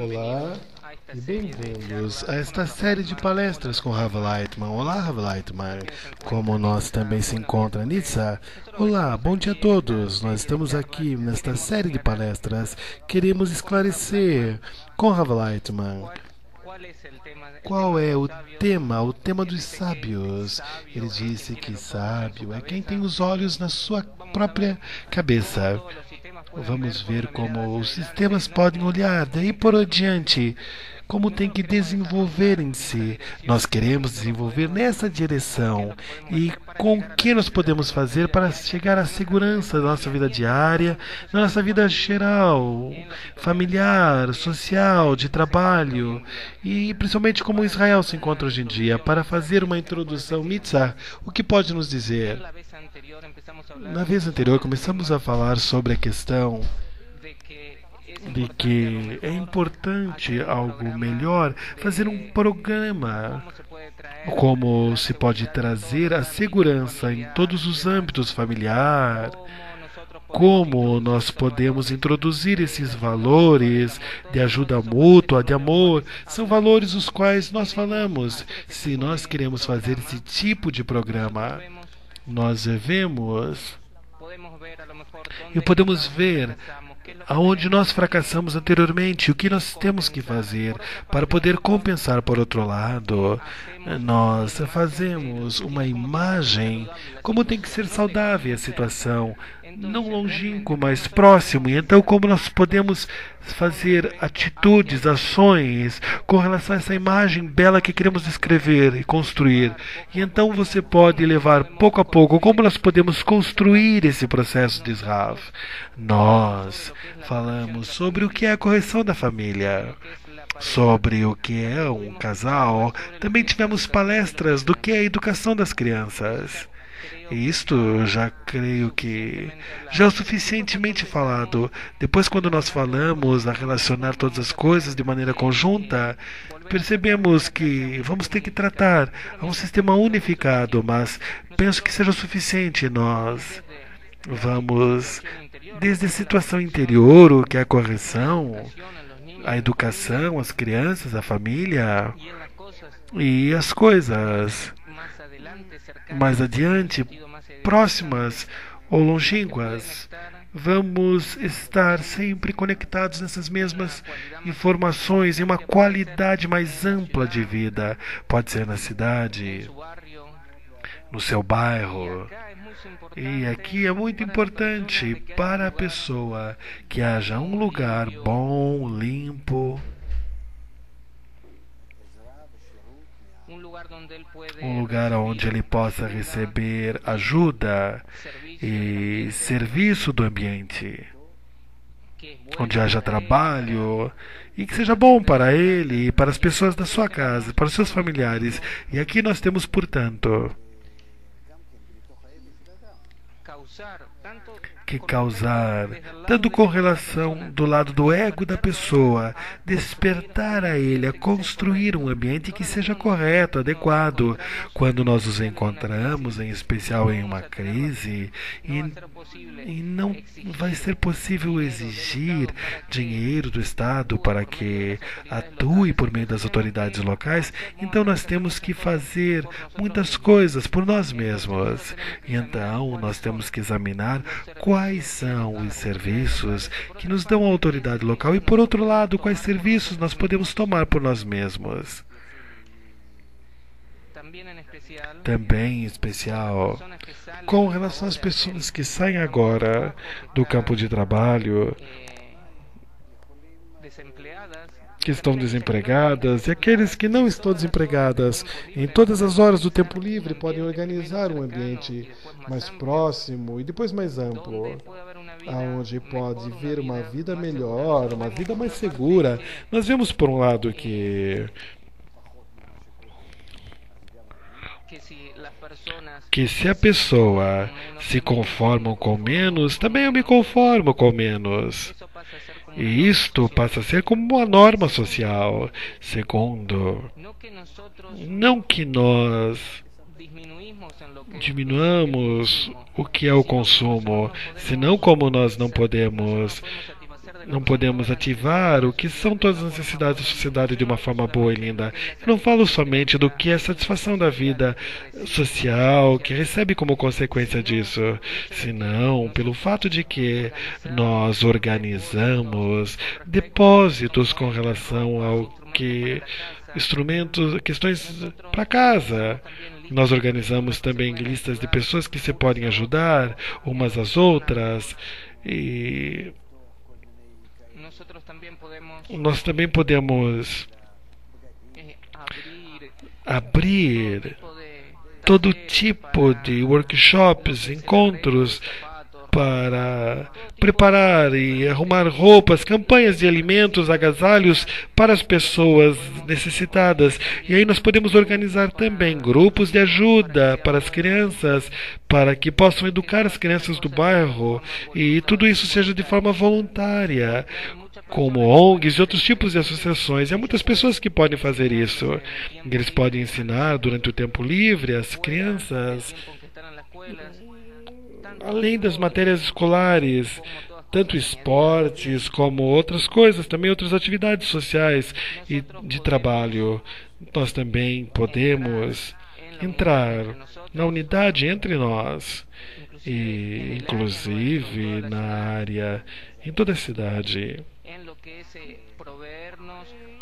Olá e bem-vindos a esta série de palestras com Rav Lightman. Olá, Rav Lightman. Como nós também se encontra Nitsa. Olá, bom dia a todos. Nós estamos aqui nesta série de palestras. Queremos esclarecer com Rav Lightman qual é o tema dos sábios. Ele disse que sábio é quem tem os olhos na sua própria cabeça. Vamos ver como os sistemas podem olhar daí por diante, como tem que desenvolver em si. Nós queremos desenvolver nessa direção. E com o que nós podemos fazer para chegar à segurança da nossa vida diária, da nossa vida geral, familiar, social, de trabalho, e principalmente como Israel se encontra hoje em dia. Para fazer uma introdução, Mitzah, o que pode nos dizer? Na vez anterior começamos a falar sobre a questão de que é importante algo melhor, fazer um programa, como se pode trazer a segurança em todos os âmbitos familiar, como nós podemos introduzir esses valores de ajuda mútua, de amor, são valores os quais nós falamos. Se nós queremos fazer esse tipo de programa, nós devemos e podemos ver aonde nós fracassamos anteriormente, o que nós temos que fazer para poder compensar. Por outro lado, nós fazemos uma imagem como tem que ser saudável a situação, não longínquo, mas próximo. E então como nós podemos fazer atitudes, ações com relação a essa imagem bela que queremos descrever e construir. E então você pode levar pouco a pouco como nós podemos construir esse processo de Israel. Nós falamos sobre o que é a correção da família, sobre o que é um casal. Também tivemos palestras do que é a educação das crianças. E isto já creio que já é o suficientemente falado. Depois, quando nós falamos a relacionar todas as coisas de maneira conjunta, percebemos que vamos ter que tratar a um sistema unificado, mas penso que seja o suficiente. Nós vamos desde a situação interior, o que é a correção, a educação, as crianças, a família e as coisas mais adiante, próximas ou longínquas. Vamos estar sempre conectados nessas mesmas informações em uma qualidade mais ampla de vida. Pode ser na cidade, no seu bairro. E aqui é muito importante para a pessoa que haja um lugar bom, limpo, um lugar onde ele possa receber ajuda e serviço do ambiente, onde haja trabalho e que seja bom para ele e para as pessoas da sua casa, para os seus familiares. E aqui nós temos, portanto, que causar, tanto com relação do lado do ego da pessoa, despertar a ele a construir um ambiente que seja correto, adequado. Quando nós nos encontramos, em especial em uma crise, e não vai ser possível exigir dinheiro do Estado para que atue por meio das autoridades locais, então nós temos que fazer muitas coisas por nós mesmos. E então nós temos que examinar quais são os serviços que nos dão a autoridade local e, por outro lado, quais serviços nós podemos tomar por nós mesmos. Também em especial com relação às pessoas que saem agora do campo de trabalho, que estão desempregadas, e aqueles que não estão desempregadas, em todas as horas do tempo livre, podem organizar um ambiente mais próximo e depois mais amplo, aonde pode ver uma vida melhor, uma vida mais segura. Nós vemos, por um lado, que se a pessoa se conforma com menos, também eu me conformo com menos. E isto passa a ser como uma norma social. Segundo, não que nós diminuamos o que é o consumo, senão como nós não podemos não podemos ativar o que são todas as necessidades da sociedade de uma forma boa e linda. Eu não falo somente do que é a satisfação da vida social que recebe como consequência disso, senão pelo fato de que nós organizamos depósitos com relação ao que instrumentos, questões para casa. Nós organizamos também listas de pessoas que se podem ajudar umas às outras e nós também podemos abrir todo tipo de workshops, encontros para preparar e arrumar roupas, campanhas de alimentos, agasalhos para as pessoas necessitadas. E aí nós podemos organizar também grupos de ajuda para as crianças, para que possam educar as crianças do bairro e tudo isso seja de forma voluntária, como ONGs e outros tipos de associações. E há muitas pessoas que podem fazer isso. Eles podem ensinar durante o tempo livre as crianças, além das matérias escolares, tanto esportes como outras coisas, também outras atividades sociais e de trabalho. Nós também podemos entrar na unidade entre nós, e inclusive na área, em toda a cidade,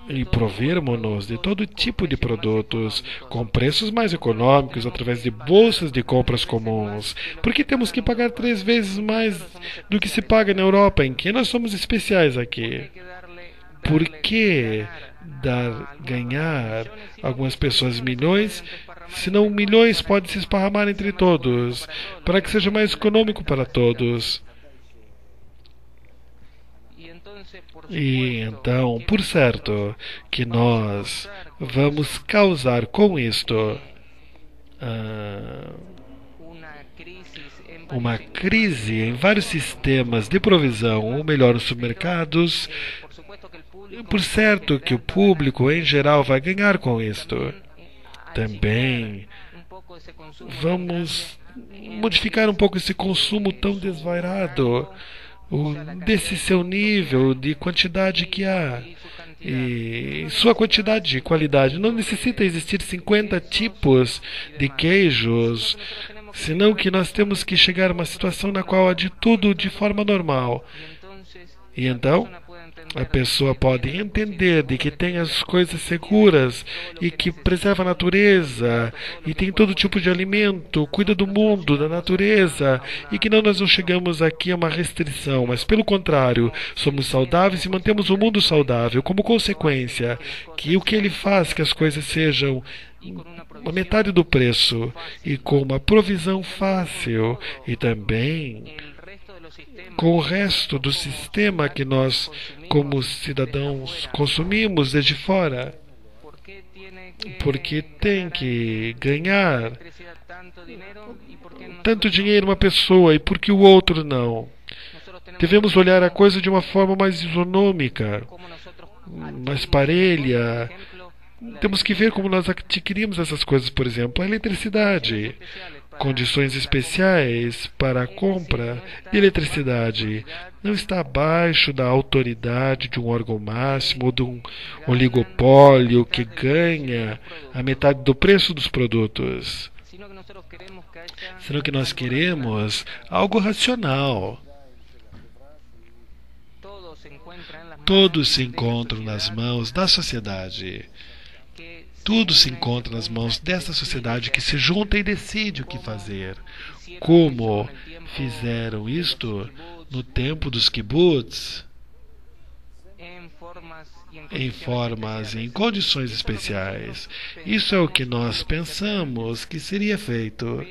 e provermos-nos de todo tipo de produtos com preços mais econômicos através de bolsas de compras comuns. Por que temos que pagar 3 vezes mais do que se paga na Europa, em que nós somos especiais aqui? Por que ganhar algumas pessoas milhões, se não milhões podem se esparramar entre todos, para que seja mais econômico para todos? E então, por certo, que nós vamos causar com isto uma crise em vários sistemas de provisão, ou melhor, nos supermercados. Por certo que o público, em geral, vai ganhar com isto. Também vamos modificar um pouco esse consumo tão desvairado, desse seu nível de quantidade que há. E sua quantidade e qualidade. Não necessita existir 50 tipos de queijos, senão que nós temos que chegar a uma situação na qual há de tudo de forma normal. E então, a pessoa pode entender de que tem as coisas seguras e que preserva a natureza e tem todo tipo de alimento, cuida do mundo, da natureza, e que nós não chegamos aqui a uma restrição, mas pelo contrário, somos saudáveis e mantemos o mundo saudável como consequência, que o que ele faz que as coisas sejam a metade do preço e com uma provisão fácil e também com o resto do sistema que nós, como cidadãos, consumimos desde fora. Porque tem que ganhar tanto dinheiro uma pessoa e por que o outro não? Devemos olhar a coisa de uma forma mais isonômica, mais parelha. Temos que ver como nós adquirimos essas coisas, por exemplo, a eletricidade. Condições especiais para a compra de eletricidade não está abaixo da autoridade de um órgão máximo ou de um oligopólio que ganha a metade do preço dos produtos. Senão que nós queremos algo racional. Todos se encontram nas mãos da sociedade. Tudo se encontra nas mãos dessa sociedade que se junta e decide o que fazer. Como fizeram isto no tempo dos kibbutz, em formas e em condições especiais. Isso é o que nós pensamos que seria feito.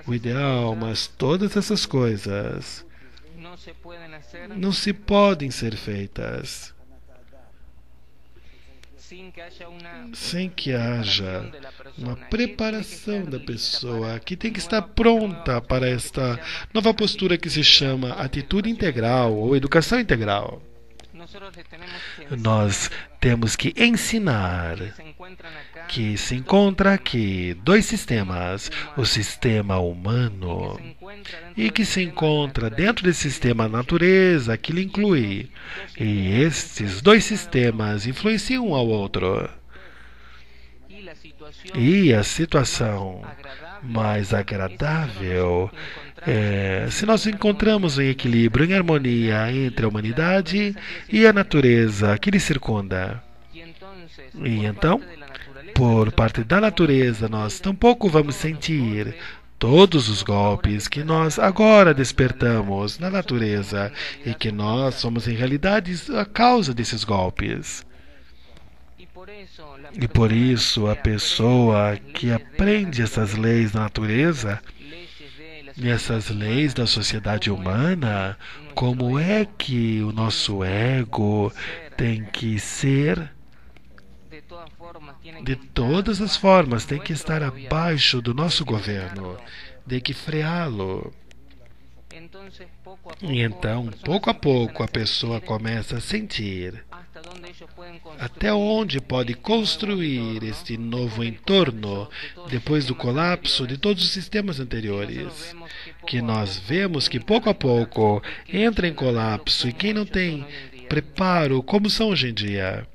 O ideal, mas todas essas coisas não se podem ser feitas sem que haja uma preparação da pessoa que tem que estar pronta para esta nova postura que se chama atitude integral ou educação integral. Nós temos que ensinar que se encontra aqui dois sistemas, o sistema humano e que se encontra dentro desse sistema a natureza, que ele inclui. E estes dois sistemas influenciam um ao outro. E a situação mais agradável é se nós encontramos em equilíbrio, em harmonia entre a humanidade e a natureza que lhe circunda. E então, por parte da natureza, nós tampouco vamos sentir todos os golpes que nós agora despertamos na natureza e que nós somos, em realidade, a causa desses golpes. E por isso, a pessoa que aprende essas leis da natureza e essas leis da sociedade humana, como é que o nosso ego tem que ser, de todas as formas, tem que estar abaixo do nosso governo, tem que freá-lo. E então, pouco a pouco, a pessoa começa a sentir até onde pode construir este novo entorno depois do colapso de todos os sistemas anteriores. Que nós vemos que pouco a pouco entra em colapso, e quem não tem preparo, como são hoje em dia,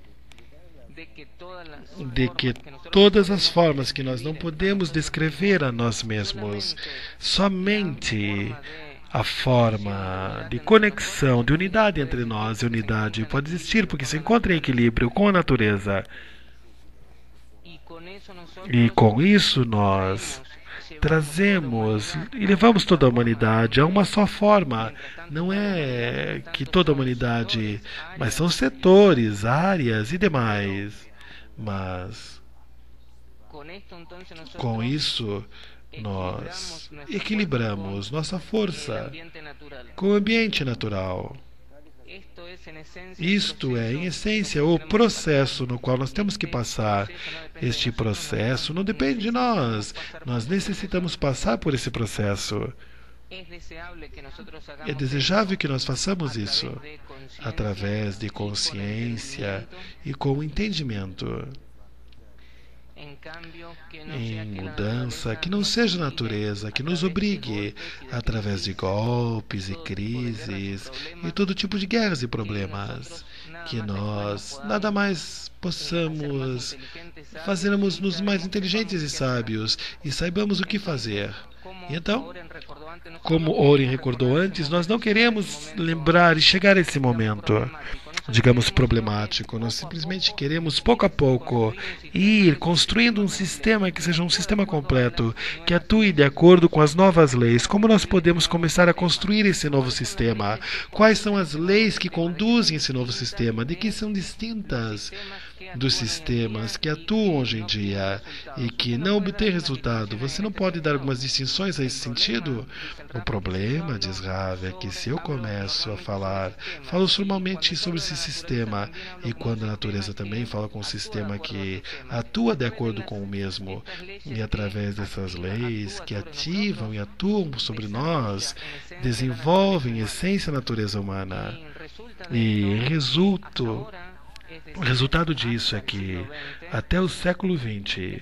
de que todas as formas que nós não podemos descrever a nós mesmos, somente a forma de conexão, de unidade entre nós e unidade pode existir porque se encontra em equilíbrio com a natureza. E com isso nós trazemos e levamos toda a humanidade a uma só forma. Não é que toda a humanidade, mas são setores, áreas e demais. Mas com isso nós equilibramos nossa força com o ambiente natural. Isto é, em essência, o processo no qual nós temos que passar. Este processo não depende de nós. Nós necessitamos passar por esse processo. É desejável que nós façamos isso através de consciência e com entendimento. Em mudança, que não seja natureza, que nos obrigue, através de golpes e crises e todo tipo de guerras e problemas, que nós nada mais possamos fazermos-nos mais inteligentes e sábios e saibamos o que fazer. E então, como Oren recordou antes, nós não queremos lembrar e chegar a esse momento, digamos, problemático. Nós simplesmente queremos, pouco a pouco, ir construindo um sistema que seja um sistema completo, que atue de acordo com as novas leis. Como nós podemos começar a construir esse novo sistema? Quais são as leis que conduzem esse novo sistema? De que são distintas dos sistemas que atuam hoje em dia e que não obtêm resultado? Você não pode dar algumas distinções a esse sentido? O problema, diz Rav, é que se eu começo a falo formalmente sobre esse sistema, e quando a natureza também fala com um sistema que atua de acordo com o mesmo, e através dessas leis que ativam e atuam sobre nós, desenvolvem a essência da natureza humana. E o resultado disso é que até o século XX,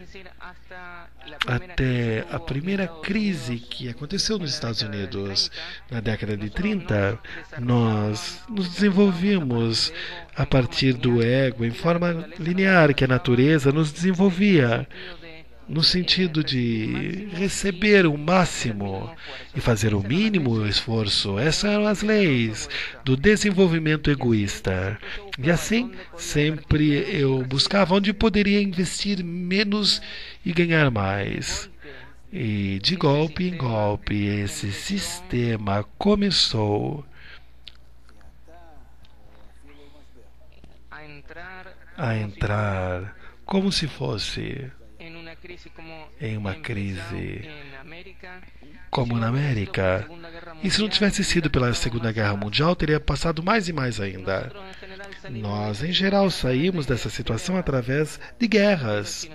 até a primeira crise que aconteceu nos Estados Unidos na década de 30, nós nos desenvolvimos a partir do ego em forma linear, que a natureza nos desenvolvia no sentido de receber o máximo e fazer o mínimo esforço. Essas eram as leis do desenvolvimento egoísta. E assim, sempre eu buscava onde poderia investir menos e ganhar mais. E de golpe em golpe, esse sistema começou a entrar como se fosse em uma crise como na América. E se não tivesse sido pela Segunda Guerra Mundial, teria passado mais e mais ainda. Nós, em geral, saímos dessa situação através de guerras.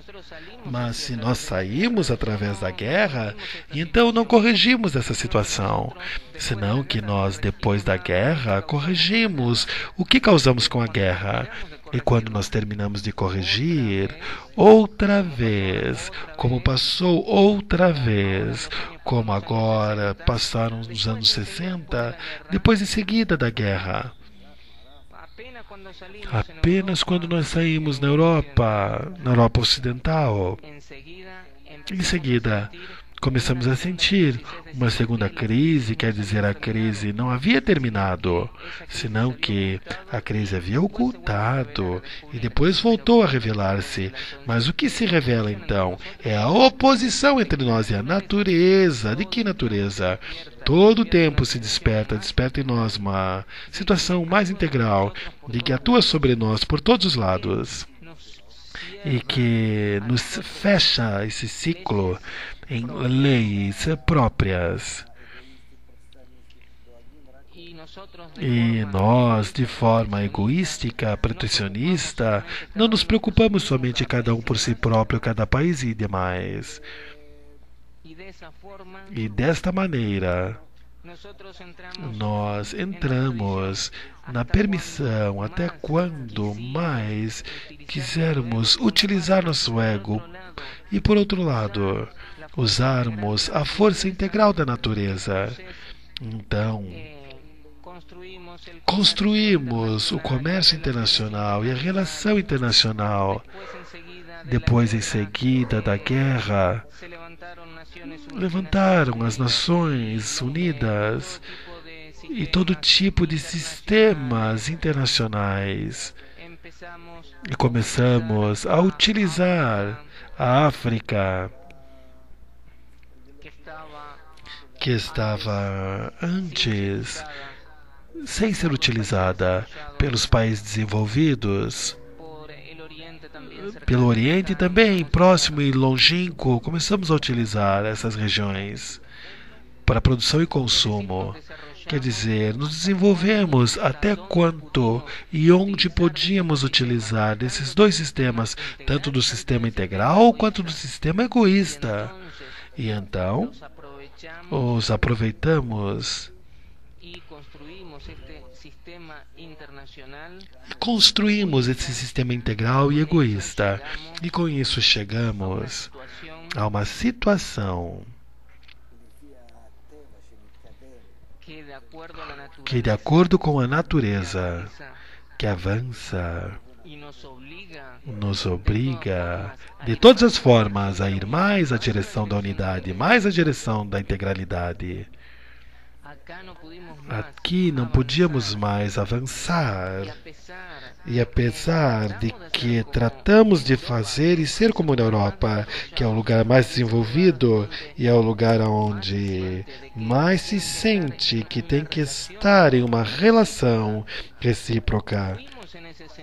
Mas se nós saímos através da guerra, então não corrigimos essa situação. Senão que nós, depois da guerra, corrigimos o que causamos com a guerra. E quando nós terminamos de corrigir, outra vez, como passou outra vez, como agora passaram os anos 60, depois em seguida da guerra. Apenas quando nós saímos na Europa Ocidental, em seguida começamos a sentir uma segunda crise, quer dizer, a crise não havia terminado, senão que a crise havia ocultado e depois voltou a revelar-se. Mas o que se revela então é a oposição entre nós e a natureza. De que natureza? Todo o tempo se desperta em nós uma situação mais integral, de que atua sobre nós por todos os lados e que nos fecha esse ciclo em leis próprias. E nós, de forma egoística, protecionista, não nos preocupamos somente cada um por si próprio, cada país e demais. E desta maneira, nós entramos na permissão até quando mais quisermos utilizar nosso ego e, por outro lado, usarmos a força integral da natureza. Então, construímos o comércio internacional e a relação internacional. Depois, em seguida da guerra, levantaram as Nações Unidas e todo tipo de sistemas internacionais. E começamos a utilizar a África, que estava antes sem ser utilizada pelos países desenvolvidos, pelo Oriente também, próximo e longínquo, começamos a utilizar essas regiões para produção e consumo. Quer dizer, nos desenvolvemos até quanto e onde podíamos utilizar desses dois sistemas, tanto do sistema integral quanto do sistema egoísta. E então, os aproveitamos e construímos esse sistema integral e egoísta. E com isso chegamos a uma situação que, de acordo com a natureza, que avança, nos obriga, de todas as formas, a ir mais à direção da unidade, mais à direção da integralidade. Aqui não podíamos mais avançar. E apesar de que tratamos de fazer e ser como na Europa, que é o lugar mais desenvolvido e é o lugar onde mais se sente que tem que estar em uma relação recíproca.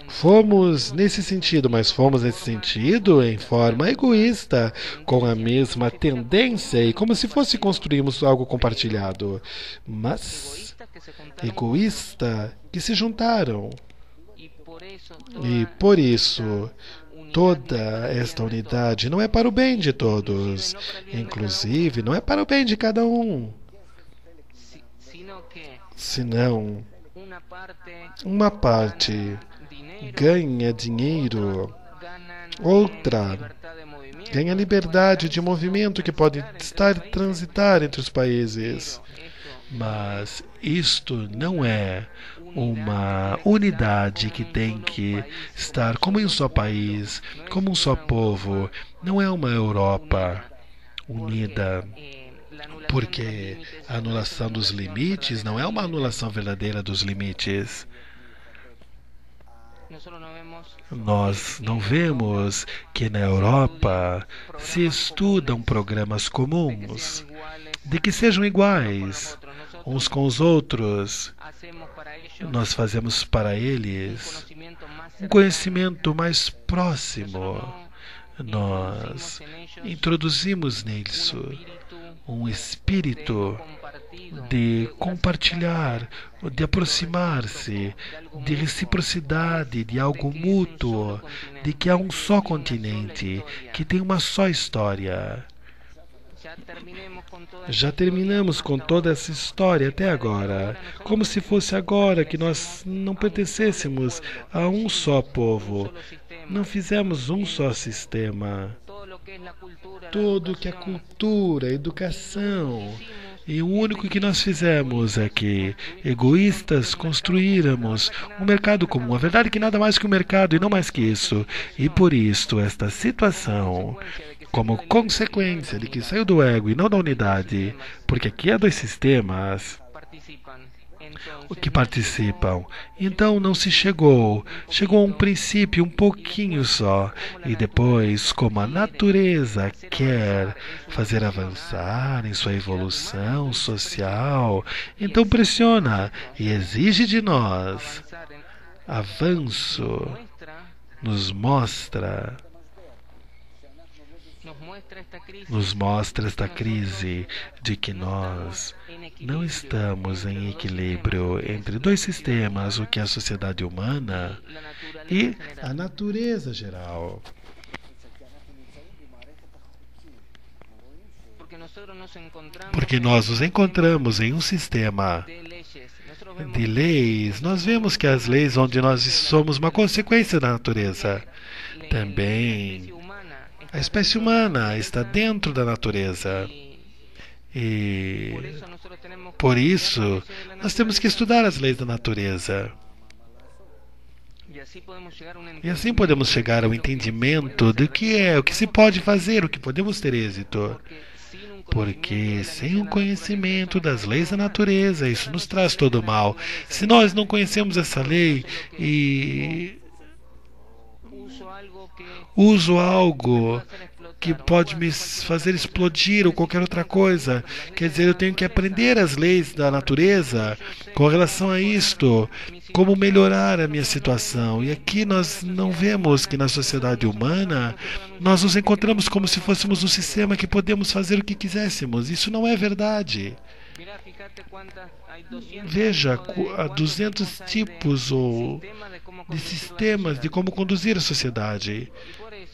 Fomos nesse sentido, mas fomos nesse sentido em forma egoísta, com a mesma tendência e como se fosse construirmos algo compartilhado. Mas egoísta que se juntaram. E por isso, toda esta unidade não é para o bem de todos, inclusive não é para o bem de cada um, senão uma parte ganha dinheiro, outra ganha liberdade de movimento que pode transitar entre os países. Mas isto não é uma unidade que tem que estar como em um só país, como um só povo. Não é uma Europa unida, porque a anulação dos limites não é uma anulação verdadeira dos limites. Nós não vemos que na Europa se estudam programas comuns, de que sejam iguais uns com os outros. Nós fazemos para eles um conhecimento mais próximo. Nós introduzimos nisso um espírito de compartilhar, de aproximar-se, de reciprocidade, de algo mútuo, de que há um só continente, que tem uma só história. Já terminamos com toda essa história até agora, como se fosse agora que nós não pertencêssemos a um só povo. Não fizemos um só sistema. Tudo que é cultura, educação. E o único que nós fizemos é que, egoístas, construíramos um mercado comum. A verdade é que nada mais que um mercado e não mais que isso. E por isso, esta situação, como consequência de que saiu do ego e não da unidade, porque aqui há dois sistemas que participam. Então não se chegou a um princípio um pouquinho só, e depois, como a natureza quer fazer avançar em sua evolução social, então pressiona e exige de nós avanço, nos mostra esta crise de que nós não estamos em equilíbrio entre dois sistemas, o que é a sociedade humana e a natureza geral. Porque nós nos encontramos em um sistema de leis. Nós vemos que as leis onde nós somos uma consequência da natureza. Também a espécie humana está dentro da natureza. E por isso nós temos que estudar as leis da natureza. E assim podemos chegar ao entendimento do que é, o que se pode fazer, o que podemos ter êxito. Porque sem o conhecimento das leis da natureza, isso nos traz todo o mal. Se nós não conhecemos essa lei e uso algo que pode me fazer explodir ou qualquer outra coisa. Quer dizer, eu tenho que aprender as leis da natureza com relação a isto, como melhorar a minha situação. E aqui nós não vemos que na sociedade humana nós nos encontramos como se fôssemos um sistema que podemos fazer o que quiséssemos. Isso não é verdade. Veja, há 200 tipos de sistemas de como conduzir a sociedade,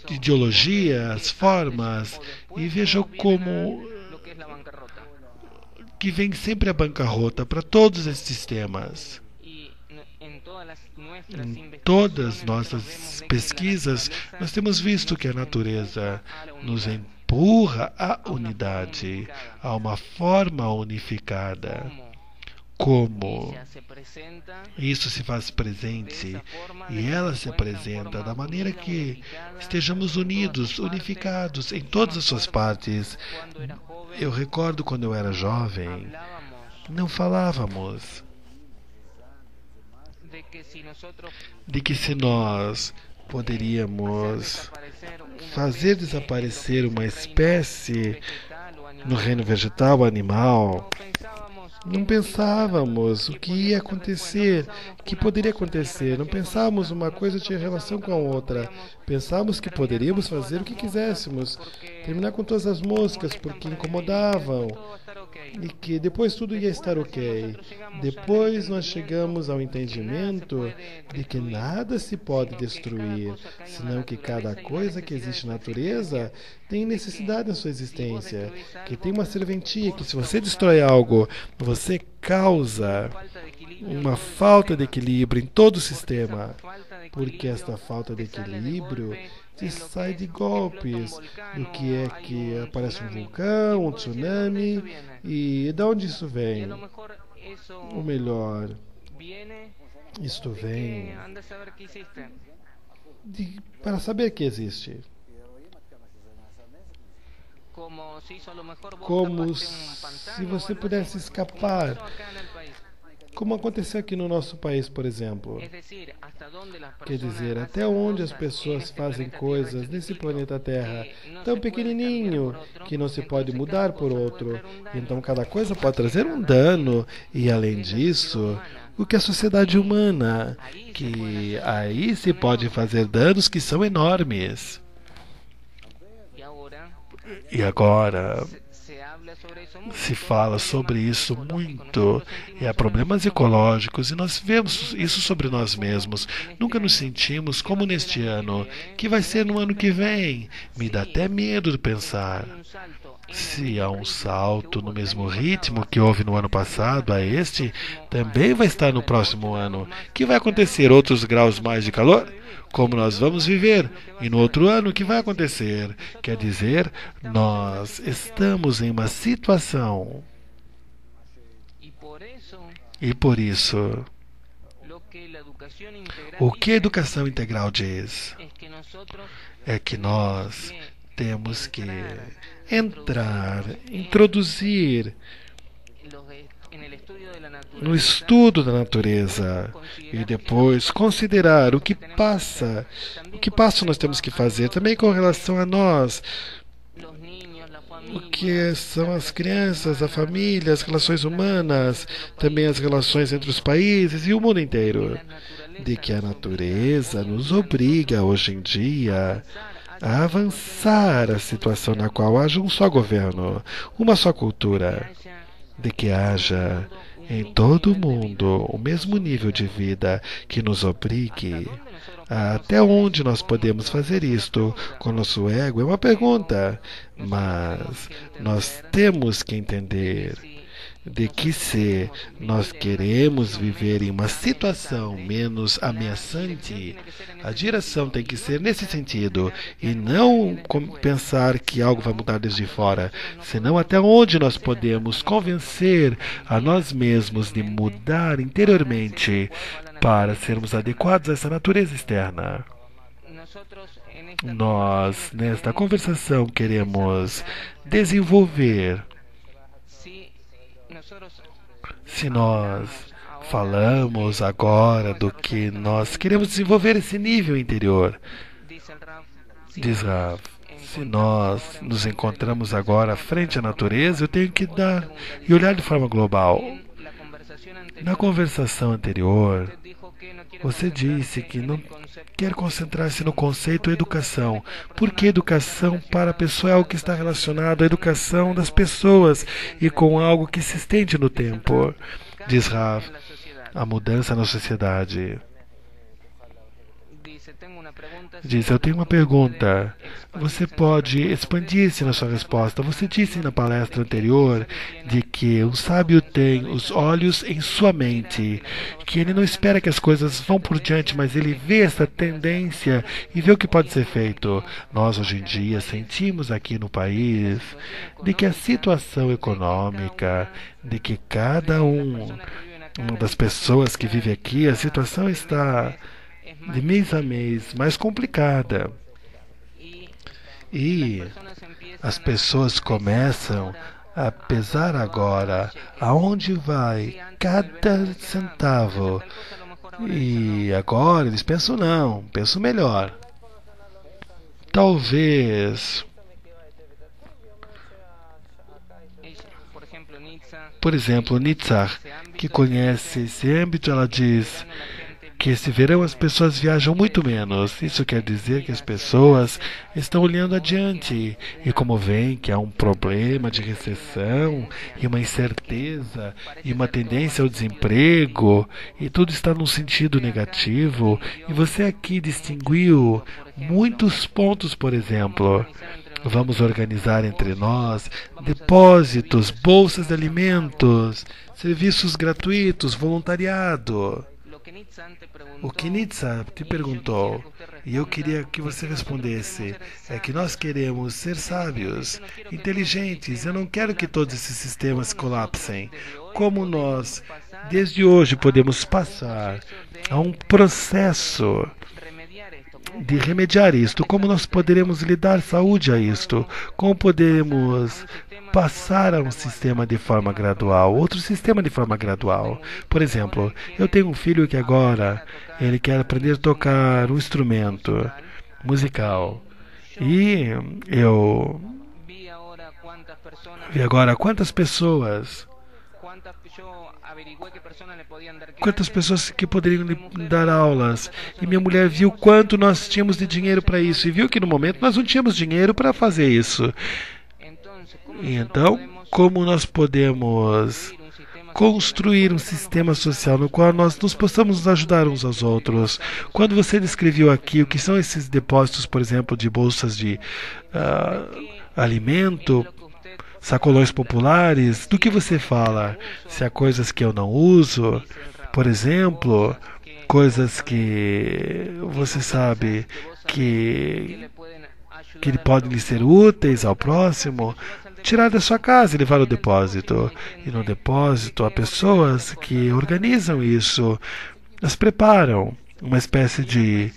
de ideologias, formas, e veja como que vem sempre a bancarrota para todos esses sistemas. Em todas nossas pesquisas, nós temos visto que a natureza nos empurra à unidade, a uma forma unificada. Como isso se faz presente e ela se apresenta da maneira que estejamos unidos, unificados em todas as suas partes. Eu recordo quando eu era jovem, não falávamos de que se nós poderíamos fazer desaparecer uma espécie no reino vegetal ou animal. Não pensávamos o que ia acontecer, o que poderia acontecer. Não pensávamos uma coisa tinha relação com a outra. Pensávamos que poderíamos fazer o que quiséssemos. Terminar com todas as moscas porque incomodavam. E que depois tudo ia estar ok. Depois nós chegamos ao entendimento de que nada se pode destruir, senão que cada coisa que existe na natureza tem necessidade na sua existência, que tem uma serventia, que se você destrói algo, você causa uma falta de equilíbrio em todo o sistema, porque esta falta de equilíbrio te sai de golpes, do que é que aparece um vulcão, um tsunami, e de onde isso vem? Ou melhor, isto vem para saber que existe. Como se você pudesse escapar. Como aconteceu aqui no nosso país, por exemplo. Quer dizer, até onde as pessoas fazem coisas nesse planeta Terra tão pequenininho que não se pode mudar por outro. Então cada coisa pode trazer um dano. E além disso, o que é a sociedade humana? Que aí se pode fazer danos que são enormes. E agora Se fala sobre isso muito, e há problemas ecológicos, e nós vemos isso sobre nós mesmos. Nunca nos sentimos como neste ano, que vai ser no ano que vem. Me dá até medo de pensar. Se há um salto no mesmo ritmo que houve no ano passado, a este também vai estar no próximo ano. Que vai acontecer? Outros graus mais de calor? Como nós vamos viver? E no outro ano, o que vai acontecer? Quer dizer, nós estamos em uma situação. E por isso, o que a educação integral diz é que nós temos que entrar, introduzir no estudo da natureza e depois considerar o que passa nós temos que fazer também com relação a nós, o que são as crianças, a família, as relações humanas, também as relações entre os países e o mundo inteiro, de que a natureza nos obriga hoje em dia a avançar a situação na qual haja um só governo, uma só cultura, de que haja em todo o mundo o mesmo nível de vida que nos obrigue. Até onde nós podemos fazer isto com nosso ego é uma pergunta, mas nós temos que entender de que se nós queremos viver em uma situação menos ameaçante, a direção tem que ser nesse sentido e não pensar que algo vai mudar desde fora, senão até onde nós podemos convencer a nós mesmos de mudar interiormente para sermos adequados a essa natureza externa. Nós, nesta conversação, queremos desenvolver. Se nós falamos agora do que nós queremos desenvolver esse nível interior, diz Rav, se nós nos encontramos agora frente à natureza, eu tenho que dar e olhar de forma global. Na conversação anterior, você disse que não quer concentrar-se no conceito educação, porque educação para a pessoa é algo que está relacionado à educação das pessoas e com algo que se estende no tempo. Diz Rav, a mudança na sociedade. Diz, eu tenho uma pergunta. Você pode expandir-se na sua resposta. Você disse na palestra anterior de que o sábio tem os olhos em sua mente, que ele não espera que as coisas vão por diante, mas ele vê essa tendência e vê o que pode ser feito. Nós, hoje em dia, sentimos aqui no país de que a situação econômica, de que cada uma das pessoas que vive aqui, a situação está de mês a mês mais complicada. E as pessoas começam a pesar agora aonde vai cada centavo. E agora eles pensam, não, pensam melhor. Talvez, por exemplo, Nitzar, que conhece esse âmbito, ela diz que esse verão as pessoas viajam muito menos. Isso quer dizer que as pessoas estão olhando adiante. E como veem que há um problema de recessão, e uma incerteza, e uma tendência ao desemprego, e tudo está num sentido negativo, e você aqui distinguiu muitos pontos, por exemplo. Vamos organizar entre nós depósitos, bolsas de alimentos, serviços gratuitos, voluntariado. O que Nitzar te perguntou, e eu queria que você respondesse, é que nós queremos ser sábios, inteligentes. Eu não quero que todos esses sistemas colapsem. Como nós, desde hoje, podemos passar a um processo de remediar isto? Como nós poderemos lhe dar saúde a isto? Como podemos passar a um sistema de forma gradual, outro sistema de forma gradual? Por exemplo, eu tenho um filho que agora ele quer aprender a tocar um instrumento musical. E eu vi agora quantas pessoas que poderiam lhe dar aulas. E minha mulher viu quanto nós tínhamos de dinheiro para isso. E viu que no momento nós não tínhamos dinheiro para fazer isso. E então, como nós podemos construir um sistema social no qual nós nos possamos nos ajudar uns aos outros. Quando você descreveu aqui o que são esses depósitos, por exemplo, de bolsas de alimento, sacolões populares, do que você fala? Se há coisas que eu não uso, por exemplo, coisas que você sabe que podem lhe ser úteis ao próximo, tirar da sua casa e levar ao depósito. E no depósito há pessoas que organizam isso, as preparam, uma espécie de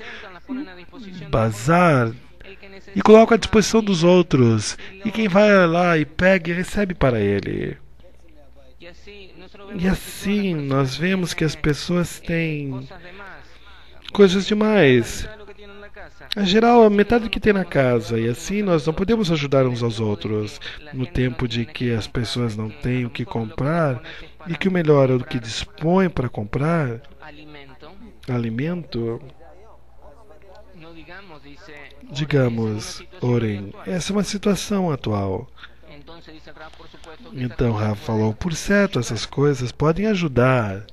bazar, e colocam à disposição dos outros. E quem vai lá e pega e recebe para ele. E assim nós vemos que as pessoas têm coisas demais. Em geral, a metade do que tem na casa. E assim nós não podemos ajudar uns aos outros. No tempo de que as pessoas não têm o que comprar, e que o melhor é o que dispõe para comprar alimento. Digamos, Oren, essa é uma situação atual. Então Rafa falou, por certo, essas coisas podem ajudar.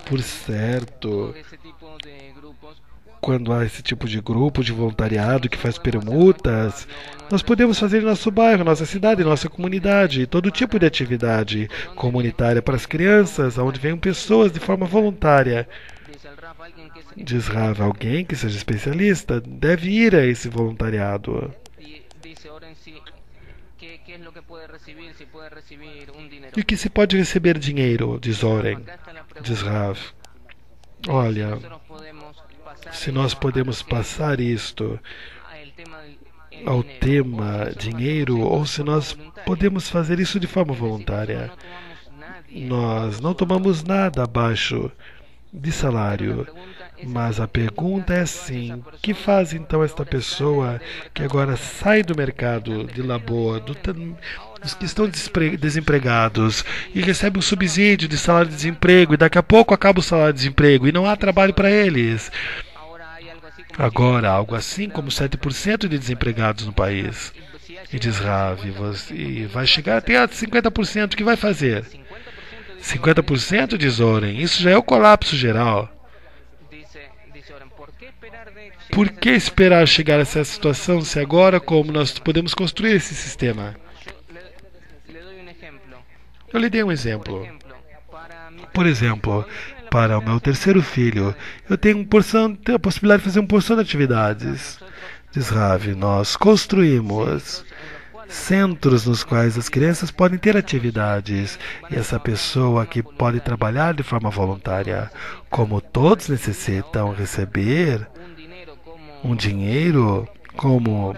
Por certo, quando há esse tipo de grupo de voluntariado que faz permutas, nós podemos fazer em nosso bairro, nossa cidade, nossa comunidade, todo tipo de atividade comunitária para as crianças, onde venham pessoas de forma voluntária. Diz Rafa, alguém que seja especialista deve ir a esse voluntariado. E o que se pode receber dinheiro? Diz Oren. Diz Rafa. Olha, se nós podemos passar isto ao tema dinheiro, ou se nós podemos fazer isso de forma voluntária. Nós não tomamos nada abaixo de salário. Mas a pergunta é assim: o que faz então esta pessoa que agora sai do mercado de labor, dos que estão desempregados e recebe um subsídio de salário de desemprego e daqui a pouco acaba o salário de desemprego e não há trabalho para eles? Agora, algo assim como 7% de desempregados no país. E diz Ravi, e vai chegar até a 50%, o que vai fazer? 50%, diz Oren, isso já é o colapso geral. Por que esperar chegar a essa situação se agora como nós podemos construir esse sistema? Eu lhe dei um exemplo. Por exemplo, para o meu terceiro filho, eu tenho a possibilidade de fazer uma porção de atividades. Diz Ravi, nós construímos centros nos quais as crianças podem ter atividades e essa pessoa que pode trabalhar de forma voluntária, como todos necessitam receber um dinheiro como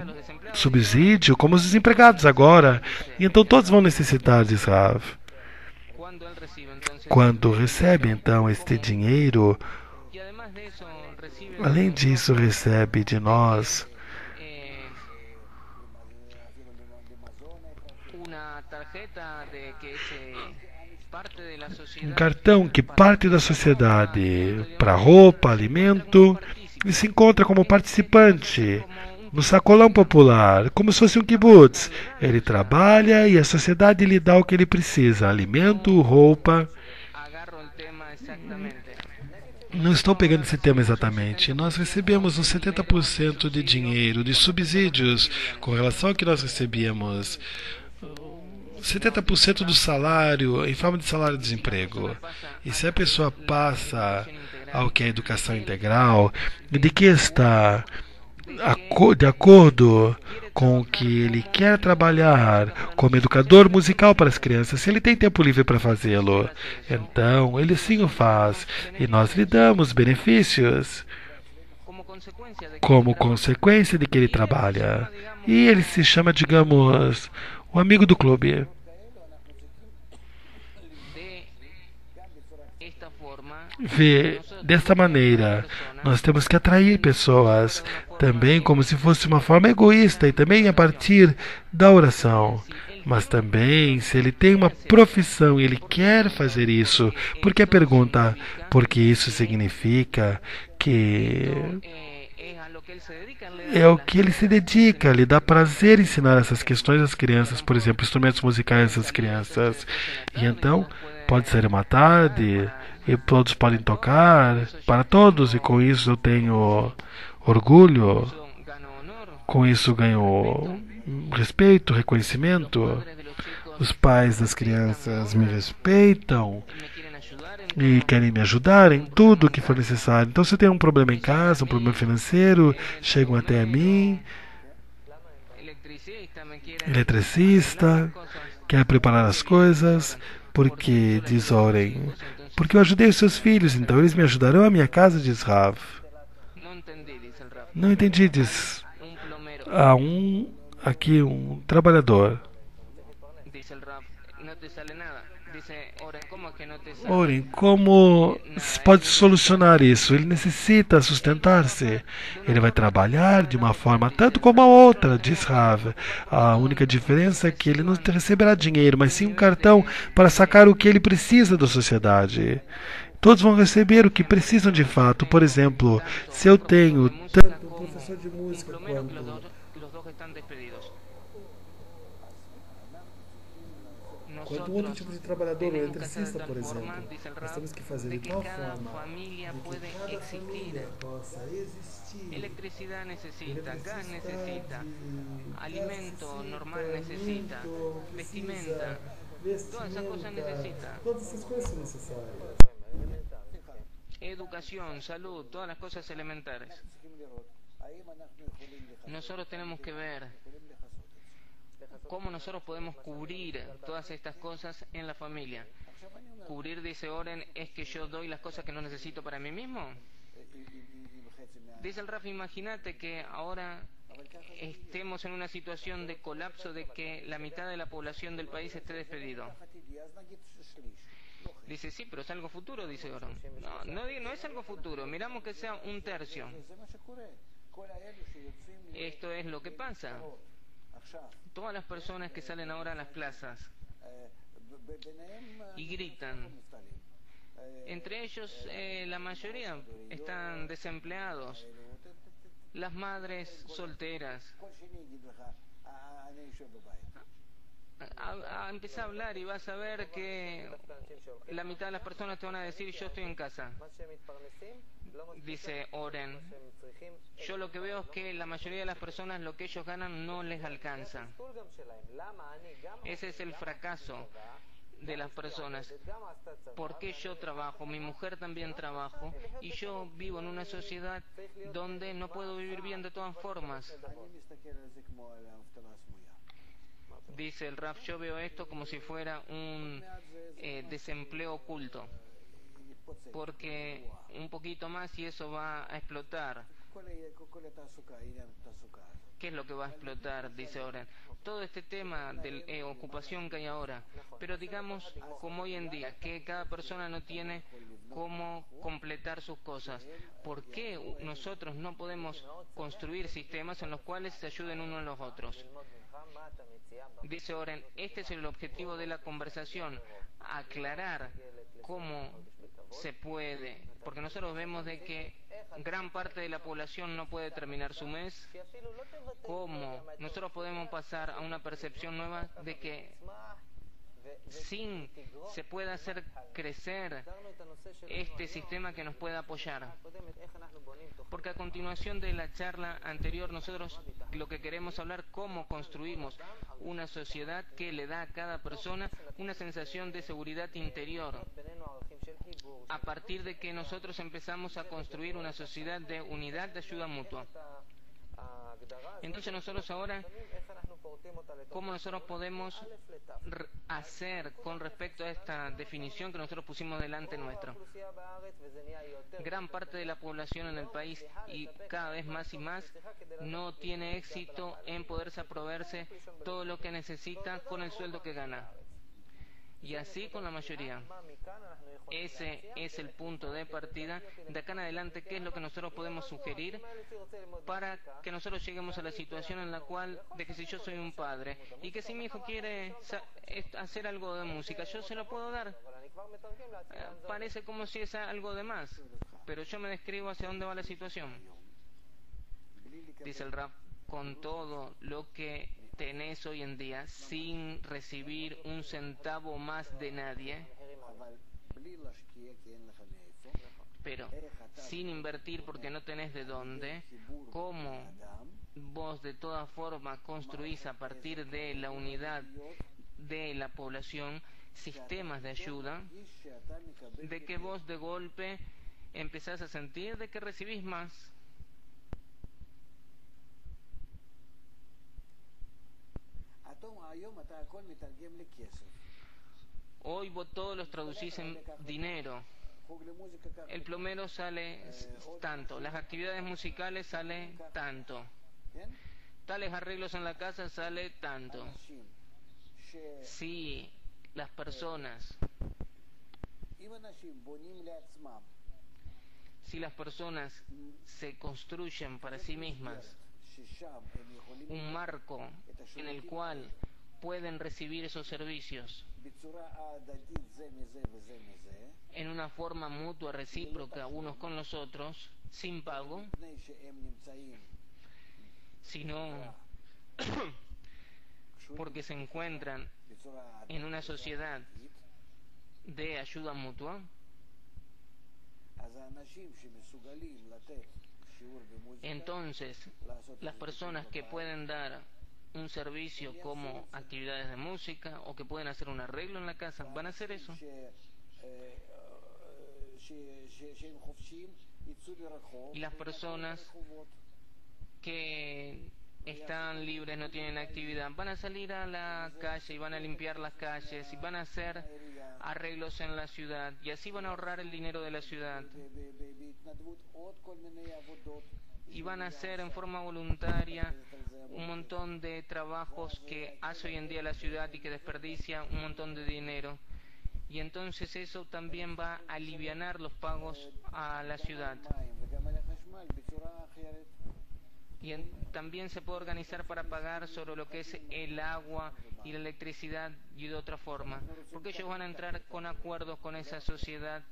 subsídio, como os desempregados agora, e então todos vão necessitar, diz Rav. Quando recebe então este dinheiro, além disso recebe de nós um cartão que parte da sociedade para roupa, alimento, e se encontra como participante no sacolão popular, como se fosse um kibutz. Ele trabalha e a sociedade lhe dá o que ele precisa, alimento, roupa. Não estou pegando esse tema exatamente. Nós recebemos uns 70% de dinheiro, de subsídios, com relação ao que nós recebíamos. 70% do salário em forma de salário-desemprego. E se a pessoa passa ao que é a educação integral, de que está de acordo com o que ele quer trabalhar como educador musical para as crianças, se ele tem tempo livre para fazê-lo, então ele sim o faz e nós lhe damos benefícios como consequência de que ele trabalha. E ele se chama, digamos, o amigo do clube. Vê, desta maneira, nós temos que atrair pessoas, também como se fosse uma forma egoísta e também a partir da oração. Mas também, se ele tem uma profissão e ele quer fazer isso, porque a pergunta, porque isso significa que é o que ele se dedica, lhe dá prazer ensinar essas questões às crianças, por exemplo, instrumentos musicais às crianças. E então, pode ser uma tarde, e todos podem tocar, para todos, e com isso eu tenho orgulho, com isso ganho respeito, reconhecimento. Os pais das crianças me respeitam e querem me ajudar em tudo que for necessário. Então, se tem um problema em casa, um problema financeiro, chegam até a mim, eletricista, quer preparar as coisas, porque, diz Oren, porque eu ajudei os seus filhos, então eles me ajudarão a minha casa, diz Rav. Não entendi, diz. Aqui um trabalhador. Oren, como se pode solucionar isso? Ele necessita sustentar-se. Ele vai trabalhar de uma forma tanto como a outra, diz Rav. A única diferença é que ele não receberá dinheiro, mas sim um cartão para sacar o que ele precisa da sociedade. Todos vão receber o que precisam de fato. Por exemplo, se eu tenho tanto um professor de música quanto outro tipo de trabalhador, o eletricista, por exemplo, nós temos que fazer de tal forma que cada família possa existir. Eletricidade necessita, gás necessita, alimento normal necessita, vestimenta, todas essas coisas são necessárias. Educación, salud, todas las cosas elementares. Nosotros tenemos que ver cómo nosotros podemos cubrir todas estas cosas en la familia. Cubrir, dice Oren, es que yo doy las cosas que no necesito para mí mismo. Dice el Raf, imagínate que ahora estemos en una situación de colapso, de que la mitad de la población del país esté despedido. Dice, sí, pero es algo futuro, dice Oren. No es algo futuro, miramos que sea un tercio. Esto es lo que pasa. Todas las personas que salen ahora a las plazas y gritan, entre ellos la mayoría están desempleados, las madres solteras. Empieza a hablar y vas a ver que la mitad de las personas te van a decir yo estoy en casa. Dice Oren, yo lo que veo es que la mayoría de las personas lo que ellos ganan no les alcanza. Ese es el fracaso de las personas. ¿Por qué yo trabajo? Mi mujer también trabaja y yo vivo en una sociedad donde no puedo vivir bien de todas formas. Dice el Raf, yo veo esto como si fuera un desempleo oculto, porque un poquito más y eso va a explotar. ¿Qué es lo que va a explotar? Dice Oren. Todo este tema de ocupación que hay ahora, pero digamos como hoy en día, que cada persona no tiene cómo completar sus cosas. ¿Por qué nosotros no podemos construir sistemas en los cuales se ayuden unos a los otros? Dice Oren, este es el objetivo de la conversación, aclarar cómo se puede, porque nosotros vemos de que gran parte de la población no puede terminar su mes. ¿Cómo nosotros podemos pasar a una percepción nueva de que se puede hacer crecer este sistema que nos pueda apoyar? Porque a continuación de la charla anterior nosotros lo que queremos hablar cómo construimos una sociedad que le da a cada persona una sensación de seguridad interior, a partir de que nosotros empezamos a construir una sociedad de unidad, de ayuda mutua. Entonces nosotros ahora, ¿cómo nosotros podemos hacer con respecto a esta definición que nosotros pusimos delante nuestro? Gran parte de la población en el país, y cada vez más y más, no tiene éxito en poderse aproveerse todo lo que necesita con el sueldo que gana. Y así con la mayoría. Ese es el punto de partida. De acá en adelante, ¿qué es lo que nosotros podemos sugerir para que nosotros lleguemos a la situación en la cual, de que si yo soy un padre y que si mi hijo quiere hacer algo de música, yo se lo puedo dar? Parece como si es algo de más, pero yo me describo hacia dónde va la situación. dice el Rab, con todo lo que tenés hoy en día, sin recibir un centavo más de nadie, pero sin invertir porque no tenés de dónde, ¿cómo vos de todas formas construís a partir de la unidad de la población sistemas de ayuda, de que vos de golpe empezás a sentir de que recibís más? Hoy vos todos los traducís en dinero. El plomero sale tanto, las actividades musicales sale tanto, tales arreglos en la casa sale tanto. Si las personas se construyen para sí mismas un marco en el cual pueden recibir esos servicios en una forma mutua, recíproca, unos con los otros, sin pago, sino porque se encuentran en una sociedad de ayuda mutua, entonces las personas que pueden dar un servicio como actividades de música o que pueden hacer un arreglo en la casa van a hacer eso. Y las personas que están libres, no tienen actividad, van a salir a la calle y van a limpiar las calles y van a hacer arreglos en la ciudad y así van a ahorrar el dinero de la ciudad y van a hacer en forma voluntaria un montón de trabajos que hace hoy en día la ciudad y que desperdicia un montón de dinero, y entonces eso también va a alivianar los pagos a la ciudad. Y también se puede organizar para pagar sobre lo que es el agua y la electricidad y de otra forma, porque ellos van a entrar con acuerdos con esa sociedad,